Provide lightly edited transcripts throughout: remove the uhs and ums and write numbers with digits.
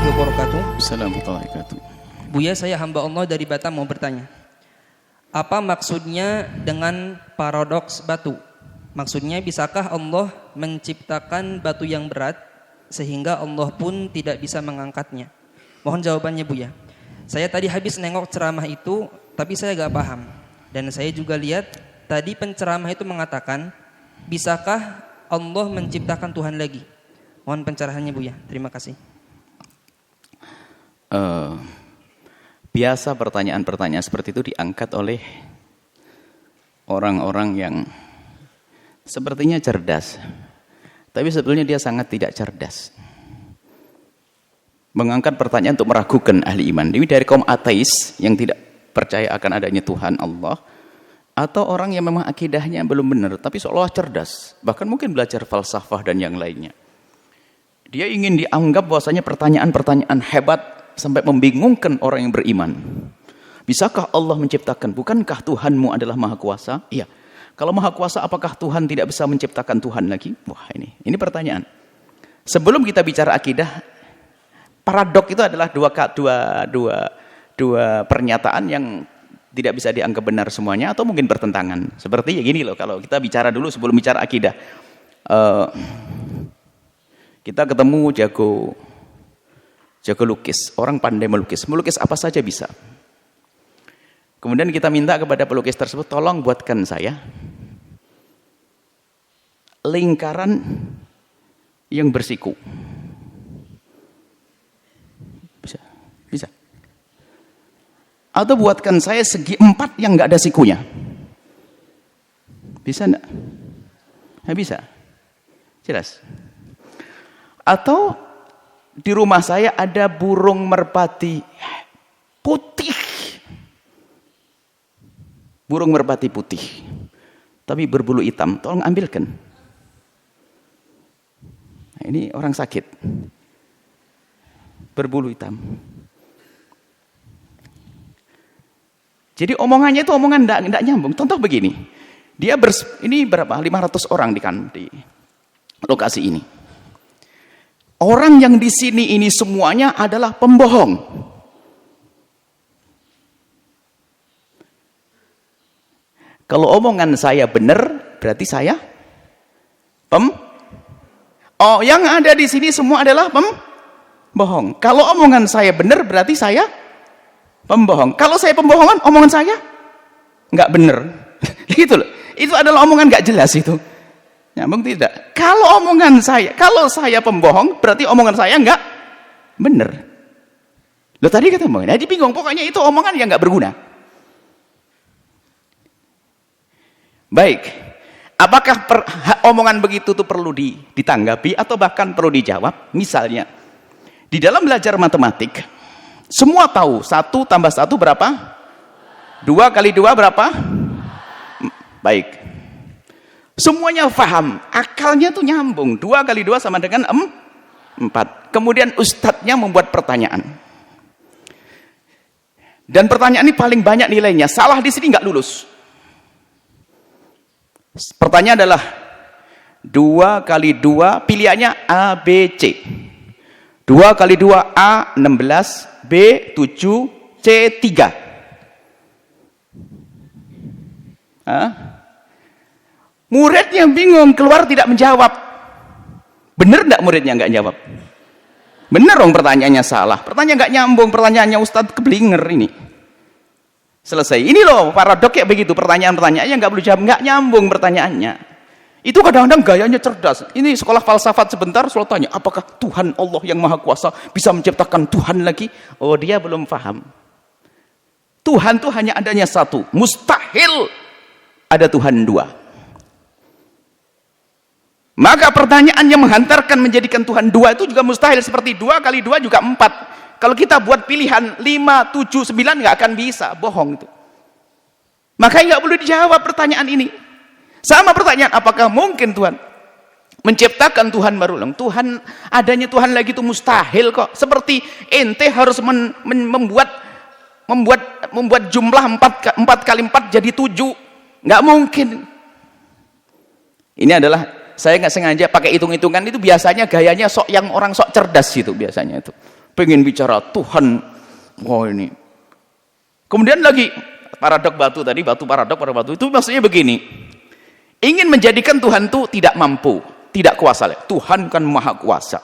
warahmatullahi wabarakatuh. Assalamualaikum warahmatullahi wabarakatuh. Buya, saya hamba Allah dari Batam mau bertanya. Apa maksudnya dengan paradoks batu? Maksudnya, bisakah Allah menciptakan batu yang berat sehingga Allah pun tidak bisa mengangkatnya? Mohon jawabannya, Buya. Saya tadi habis nengok ceramah itu, tapi saya gak paham. Dan saya juga lihat tadi penceramah itu mengatakan, bisakah Allah menciptakan Tuhan lagi? Mohon pencerahannya, Buya. Terima kasih. Biasa pertanyaan-pertanyaan seperti itu diangkat oleh orang-orang yang sepertinya cerdas, tapi sebetulnya dia sangat tidak cerdas. Mengangkat pertanyaan untuk meragukan ahli iman. Ini dari kaum ateis yang tidak percaya akan adanya Tuhan Allah, atau orang yang memang akidahnya belum benar, tapi seolah cerdas, bahkan mungkin belajar falsafah dan yang lainnya. Dia ingin dianggap bahwasanya pertanyaan-pertanyaan hebat sampai membingungkan orang yang beriman. Bisakah Allah menciptakan? Bukankah Tuhanmu adalah Maha Kuasa? Iya. Kalau Maha Kuasa, apakah Tuhan tidak bisa menciptakan Tuhan lagi? Wah, ini pertanyaan. Sebelum kita bicara akidah, paradok itu adalah dua pernyataan yang tidak bisa dianggap benar semuanya atau mungkin bertentangan. Seperti ya gini loh, kalau kita bicara dulu sebelum bicara akidah. Kita ketemu jago lukis, orang pandai melukis apa saja bisa. Kemudian kita minta kepada pelukis tersebut, tolong buatkan saya lingkaran yang bersiku. Bisa. Atau buatkan saya segi 4 yang nggak ada sikunya. Bisa enggak? Nggak bisa. Jelas. Atau di rumah saya ada burung merpati putih. Burung merpati putih. Tapi berbulu hitam. Tolong ambilkan. Nah, ini orang sakit. Berbulu hitam. Jadi omongannya itu omongan enggak nyambung. Contoh begini. Ini berapa? 500 orang di lokasi ini. Orang yang di sini ini semuanya adalah pembohong. Kalau omongan saya benar, berarti saya Oh, yang ada di sini semua adalah pembohong. Kalau omongan saya benar, berarti saya pembohong. Kalau saya pembohongan, omongan saya nggak benar. Gitu loh. Itu adalah omongan nggak jelas itu. Nyambung tidak? Kalau saya pembohong, berarti omongan saya enggak benar. Loh tadi kata omongan, jadi bingung. Pokoknya itu omongan yang enggak berguna. Baik, apakah omongan begitu tuh perlu ditanggapi atau bahkan perlu dijawab? Misalnya, di dalam belajar matematik, semua tahu 1 tambah 1 berapa? 2 kali 2 berapa? Baik. Semuanya paham, akalnya tuh nyambung. 2 kali 2 sama dengan 4. Kemudian ustadznya membuat pertanyaan. Dan pertanyaan ini paling banyak nilainya. Salah di sini nggak lulus. Pertanyaan adalah 2 kali 2, pilihannya A, B, C. 2 kali 2, A 16, B 7, C 3. Muridnya bingung, keluar tidak menjawab. Benar enggak muridnya enggak jawab? Benar dong, pertanyaannya salah. Pertanyaan enggak nyambung, pertanyaannya Ustadz keblinger ini. Selesai. Ini loh paradok kayak begitu, pertanyaan-pertanyaannya enggak perlu jawab, enggak nyambung pertanyaannya. Itu kadang-kadang gayanya cerdas. Ini sekolah falsafat sebentar, selalu tanya, apakah Tuhan Allah yang Maha Kuasa bisa menciptakan Tuhan lagi? Oh, dia belum paham. Tuhan itu hanya adanya satu. Mustahil ada Tuhan 2. Maka pertanyaan yang menghantarkan menjadikan Tuhan 2 itu juga mustahil. Seperti 2 kali 2 juga 4. Kalau kita buat pilihan 5, 7, 9 nggak akan bisa. Bohong itu. Makanya nggak perlu dijawab pertanyaan ini. Sama pertanyaan, apakah mungkin Tuhan menciptakan Tuhan baru? Tuhan, adanya Tuhan lagi itu mustahil kok. Seperti ente harus membuat jumlah 4 kali 4 jadi 7. Nggak mungkin. Ini adalah, saya nggak sengaja pakai hitung-hitungan itu, biasanya gayanya yang orang sok cerdas itu biasanya itu. pengen bicara Tuhan. Wah ini. Kemudian lagi paradok batu tadi, batu paradok pada batu itu maksudnya begini. Ingin menjadikan Tuhan itu tidak mampu, tidak kuasa. Tuhan kan maha kuasa.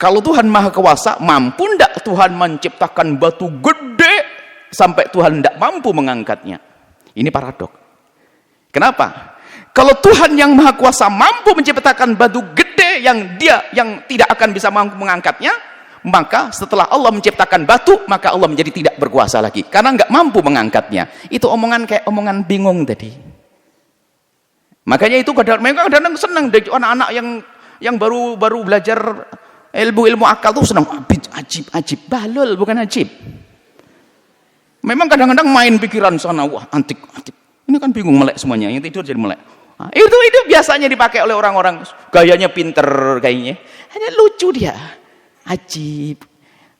Kalau Tuhan maha kuasa, mampu ndak Tuhan menciptakan batu gede sampai Tuhan ndak mampu mengangkatnya? Ini paradok. Kenapa? Kalau Tuhan yang maha kuasa mampu menciptakan batu gede yang tidak akan bisa mampu mengangkatnya, maka setelah Allah menciptakan batu, maka Allah menjadi tidak berkuasa lagi karena nggak mampu mengangkatnya. Itu omongan kayak omongan bingung tadi. Makanya itu kadang-kadang senang dari anak-anak yang baru belajar ilmu akal tuh senang. Ajib balul bukan ajib. Memang kadang-kadang main pikiran sana, wah antik. Ini kan bingung melek semuanya, yang tidur jadi melek. Nah, itu biasanya dipakai oleh orang-orang gayanya pinter kayaknya. Hanya lucu dia. Ajib.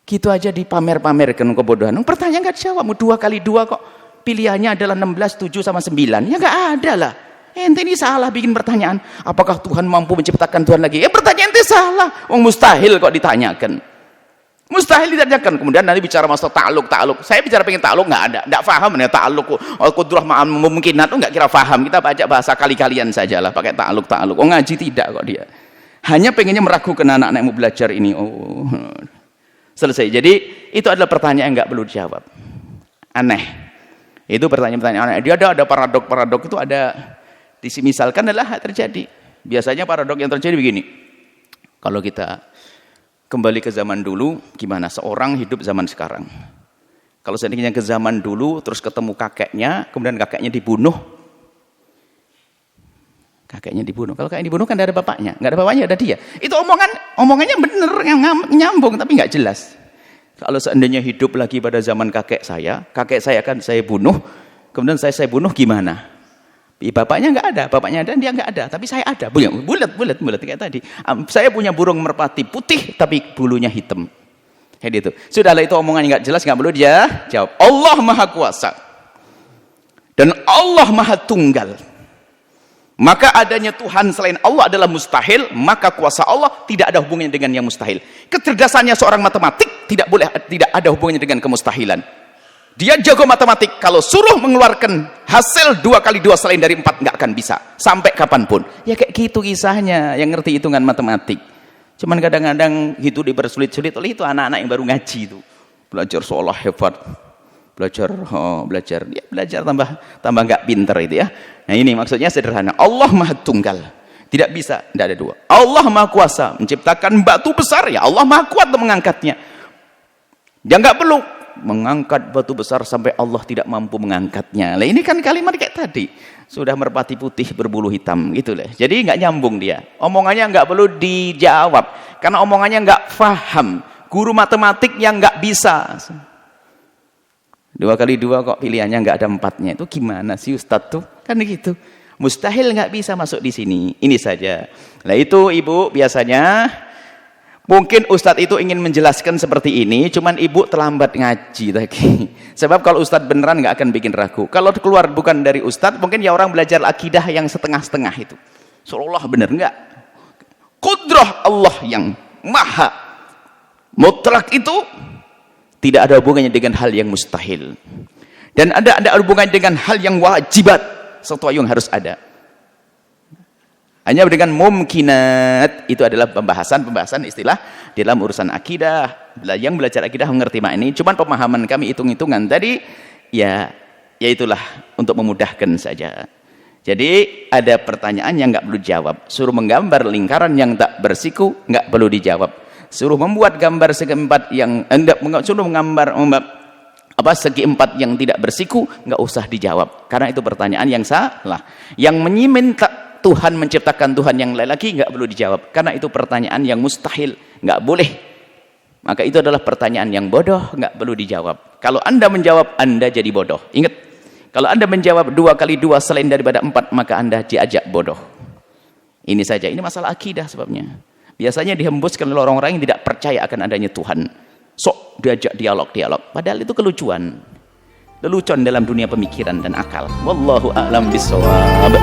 Gitu aja dipamer-pamerkan kebodohan. Pertanyaan nggak dijawab. 2 kali 2 kok pilihannya adalah 16, 7 sama 9. Ya nggak ada lah. Ente ini salah bikin pertanyaan. Apakah Tuhan mampu menciptakan Tuhan lagi? Pertanyaan itu salah. Mustahil kok ditanyakan. Mustahil ditanyakan. Kemudian nanti bicara masalah ta'aluk. Saya bicara pengen ta'aluk nggak ada. Nggak paham ya ta'aluk. Qudrah mungkinat itu nggak kira paham. Kita baca bahasa kali-kalian saja lah pakai ta'aluk. Ngaji tidak kok dia. Hanya pengennya meragukan anak-anak yang mau belajar ini. Selesai. Jadi itu adalah pertanyaan yang nggak perlu dijawab. Aneh. Itu pertanyaan-pertanyaan aneh. Dia ada paradok itu ada. Misalkan adalah terjadi. Biasanya paradok yang terjadi begini. Kalau kita kembali ke zaman dulu, gimana seorang hidup zaman sekarang? Kalau seandainya ke zaman dulu, terus ketemu kakeknya, kemudian kakeknya dibunuh. Kakeknya dibunuh. Kalau kakeknya dibunuh kan tidak ada bapaknya. Nggak ada bapaknya, ada dia. Itu omongannya bener, nyambung, tapi nggak jelas. Kalau seandainya hidup lagi pada zaman kakek saya kan saya bunuh, kemudian saya bunuh gimana? Bapaknya nggak ada, bapaknya ada, dia nggak ada, tapi saya ada. Bulat kayak tadi. Saya punya burung merpati putih, tapi bulunya hitam. Kayak gitu. Sudahlah itu omongannya nggak jelas, nggak perlu dia jawab. Allah maha kuasa dan Allah maha tunggal. Maka adanya Tuhan selain Allah adalah mustahil, maka kuasa Allah tidak ada hubungannya dengan yang mustahil. Kecerdasannya seorang matematik tidak ada hubungannya dengan kemustahilan. Dia jago matematik, kalau suruh mengeluarkan hasil 2 kali 2 selain dari 4 nggak akan bisa sampai kapanpun. Ya kayak gitu kisahnya yang ngerti hitungan matematik. Cuman kadang-kadang itu dipersulit-sulit oleh itu anak-anak yang baru ngaji itu. Belajar seolah hebat. Belajar tambah nggak pinter itu ya. Nah ini maksudnya sederhana. Allah maha tunggal. Tidak bisa, tidak ada 2. Allah maha kuasa menciptakan batu besar, ya Allah maha kuat untuk mengangkatnya. Dia nggak perlu mengangkat batu besar sampai Allah tidak mampu mengangkatnya. Lah ini kan kalimat kayak tadi. Sudah merpati putih berbulu hitam gitu lah. Jadi nggak nyambung dia. Omongannya nggak perlu dijawab karena omongannya nggak paham. Guru matematik yang nggak bisa. 2 kali 2 kok pilihannya nggak ada 4-nya. Itu gimana sih Ustadz tuh? Kan gitu. Mustahil nggak bisa masuk di sini. Ini saja. Nah itu Ibu biasanya mungkin Ustadz itu ingin menjelaskan seperti ini, cuman ibu terlambat ngaji lagi. Sebab kalau Ustadz beneran nggak akan bikin ragu. Kalau keluar bukan dari Ustadz, mungkin ya orang belajar akidah yang setengah-setengah itu. Seolah bener nggak? Qudrah Allah yang maha mutlak itu tidak ada hubungannya dengan hal yang mustahil. Dan ada hubungannya dengan hal yang wajibat. Sesuatu yang harus ada. Hanya dengan mumkinat, itu adalah pembahasan istilah dalam urusan akidah. Yang belajar akidah mengerti makna ini. Cuman pemahaman kami hitung-hitungan tadi, ya itulah untuk memudahkan saja. Jadi ada pertanyaan yang nggak perlu dijawab. Suruh menggambar lingkaran yang tak bersiku, nggak perlu dijawab. Suruh membuat gambar segi empat yang suruh menggambar segi empat yang tidak bersiku, nggak usah dijawab. Karena itu pertanyaan yang salah. Yang menyiminta Tuhan menciptakan Tuhan yang lain lagi nggak perlu dijawab karena itu pertanyaan yang mustahil, nggak boleh. Maka itu adalah pertanyaan yang bodoh, nggak perlu dijawab. Kalau Anda menjawab, Anda jadi bodoh. Ingat, kalau Anda menjawab 2 kali 2 selain daripada 4, maka Anda diajak bodoh. Ini saja, ini masalah akidah sebabnya. Biasanya dihembuskan oleh orang-orang yang tidak percaya akan adanya Tuhan. Sok diajak dialog. Padahal itu kelucuan dalam dunia pemikiran dan akal. Wallahu a'lam bishawab.